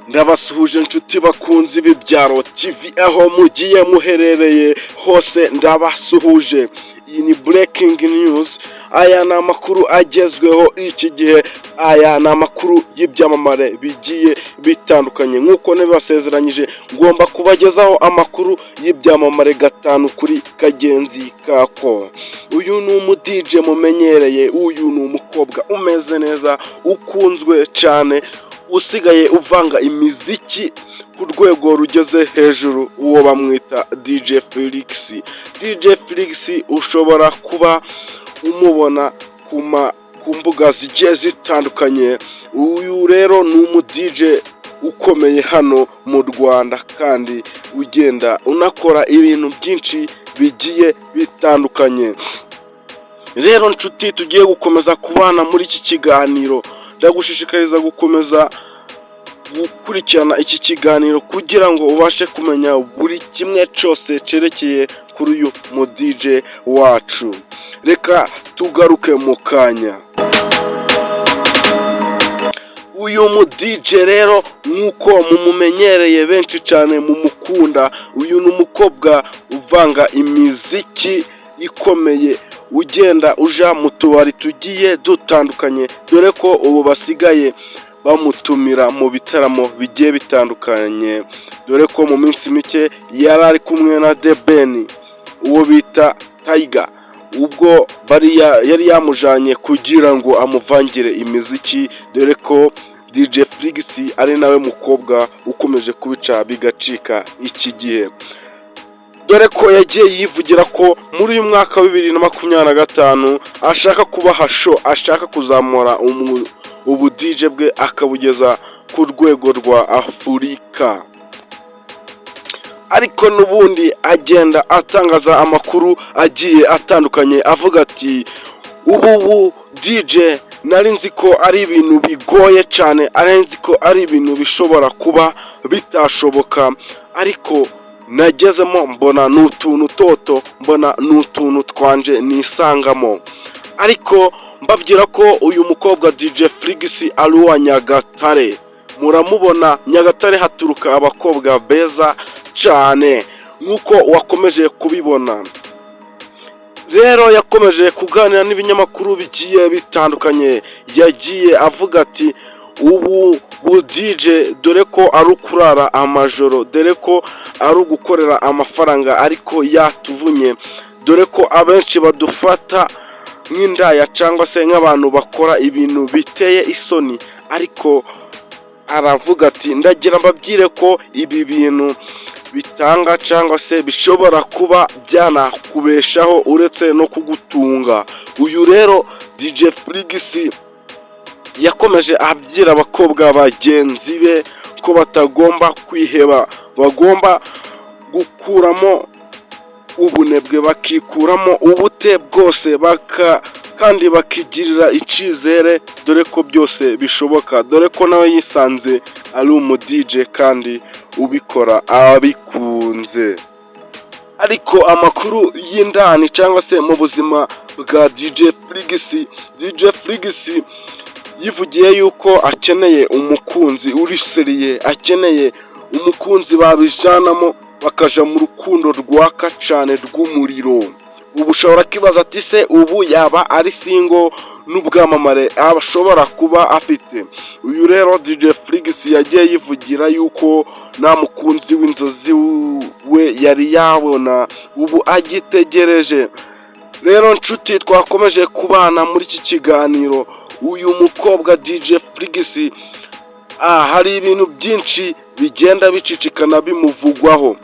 Ndabasuhuje inshuti bakunzi b'ibyaro TV aho mugiye muherereye hose ndabasuhuje. Iyi ni breaking news. Aya ni amakuru agezweho iki gihe. Aya ni amakuru y'ibyamamare bigiye bitandukanye nk'uko nabibasezeranyije. Ngomba kubagezaho amakuru y'ibyamamare gatanu kuri kagenzi kako. Uyu ni umudije mumenyereye, uyu ni umukobwa umeze neza, ukunzwe cyane, usigaye uvanga imiziki ku rwego rugeze hejuru, uwo bamwita DJ Felix. DJ Felix ushobora kuba umubona ku mbuga zigiye zitandukanye. Uyu rero ni umudije ukomeye hano mu Rwanda kandi ugenda unakora ibintu byinshi bigiye bitandukanye. Rero nshuti, tugiye gukomeza kubana muri iki kiganiro. Ndagushishikariza gukomeza gukurikirana iki kiganiro kugira ngo ubashe kumenya buri kimwe cyose cyerekeye kuri uyu mudije wacu. Reka tugaruke mu kanya. Uyu mudije rero nk'uko mumumenyereye benshi cyane mumukunda, uyu ni umukobwa uvanga imiziki ikomeye, ugenda uja mu tubari tugiye dutandukanye, dore ko ubu basigaye bamutumira mu bitaramo bigiye bitandukanye, dore ko mu minsi mike yari ari kumwe na The Ben, uwo bita Tiger, ubwo yari yamujanye kugira ngo amuvangire imiziki, dore ko DJ Felix ari nawe mukobwa ukomeje kubica bigacika iki gihe, dore ko yagiye yivugira ko muri uyu mwaka wa 2025 ashaka kubaha show, ashaka kuzamura ubu DJ bwe akabugeza ku rwego rwa Afurika. Ariko n'ubundi agenda atangaza amakuru agiye atandukanye avuga ati ubu DJ nari nzi ko ari ibintu bigoye cyane, ari nzi ko ari ibintu bishobora kuba bitashoboka, ariko nagezemo mbona n'utuntu toto, mbona n'utuntu twanje nisangamo. Ariko mbabwira ko uyu mukobwa DJ Felix ari uwa Nyagatare. Muramubona Nyagatare haturuka abakobwa beza cyane nk'uko wakomeje kubibona. Rero yakomeje kuganira n'ibinyamakuru bigiye bitandukanye, yagiye avuga ati ubu DJ dore ko ari ukurara amajoro, dore ko ari ugukorera amafaranga ariko yatuvunye, dore ko abenshi badufata nk'indaya cyangwa se nk'abantu bakora ibintu biteye isoni, ariko aravuga ati ndagira mbabwire ko ibi bintu bitanga cyangwa se bishobora kuba byanakubeshaho uretse no kugutunga. Uyu rero DJ Felix yakomeje abwira abakobwa bagenzi be ko batagomba kwiheba, bagomba gukuramo ubunebwe, bakikuramo ubute bwose, kandi bakigirira icyizere, dore ko byose bishoboka, dore ko nawe yisanze ari umudije kandi ubikora abikunze. Ariko amakuru y'indani cyangwa se mu buzima bwa DJ Felix yivugiye yuko akeneye umukunzi uri seriye, akeneye umukunzi babijanamo bakaja mu rukundo rwaka cyane rw'umuriro. Ubu ushobora kwibaza ati se ubu yaba ari single n'ubwamamare ashobora kuba afite? Uyu rero DJ Felix yagiye yivugira yuko nta mukunzi w'inzozi we yari yabona, ubu agitegereje. Rero nshuti, twakomeje kubana muri iki kiganiro. Uyu mukobwa DJ Felix hari ibintu byinshi bigenda bicicikana bimuvugwaho.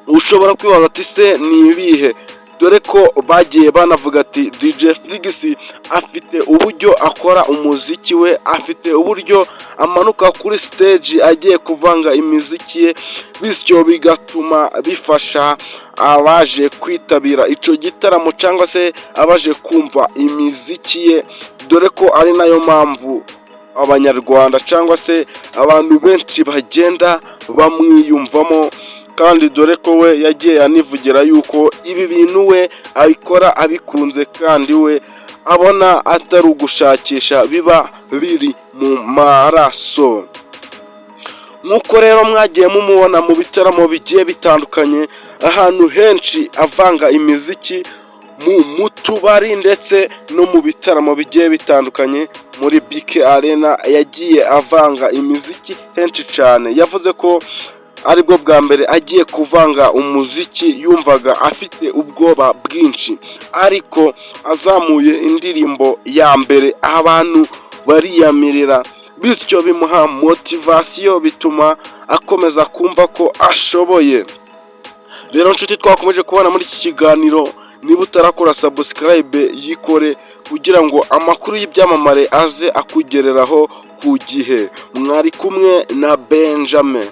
Ushobora kwibaza ati se ni ibihe? Dore ko bagiye banavuga ati DJ Felix afite uburyo akora umuziki we, afite uburyo amanuka kuri stage agiye kuvanga imiziki ye, bityo bigatuma bifasha abaje kwitabira icyo gitaramo cyangwa se abaje kumva imiziki ye, dore ko ari nayo mpamvu abanyarwanda cyangwa se abantu benshi bagenda bamwiyumvamo, kandi dore ko we yagiye anivugira yuko ibi bintu we abikora abikunze, kandi we abona atari ugushakisha, biba biri mu maraso. nk'uko rero mwagiye mumubona mu bitaramo bigiye bitandukanye, ahantu henshi avanga imiziki mu tubari ndetse no mu bitaramo bigiye bitandukanye muri BK Arena, yagiye avanga imiziki henshi cyane. Yavuze ko aribwo bwa mbere agiye kuvanga umuziki yumvaga afite ubwoba bwinshi, ariko azamuye indirimbo ya mbere abantu bariyamirira, bityo bimuha motivasiyo, bituma akomeza kumva ko ashoboye. Rero nshuti, twakomeje kubona muri iki kiganiro, niba utarakora subscribe yikore kugira ngo amakuru y'ibyamamare aze akugereraho ku gihe. Mwari kumwe na Benjamin.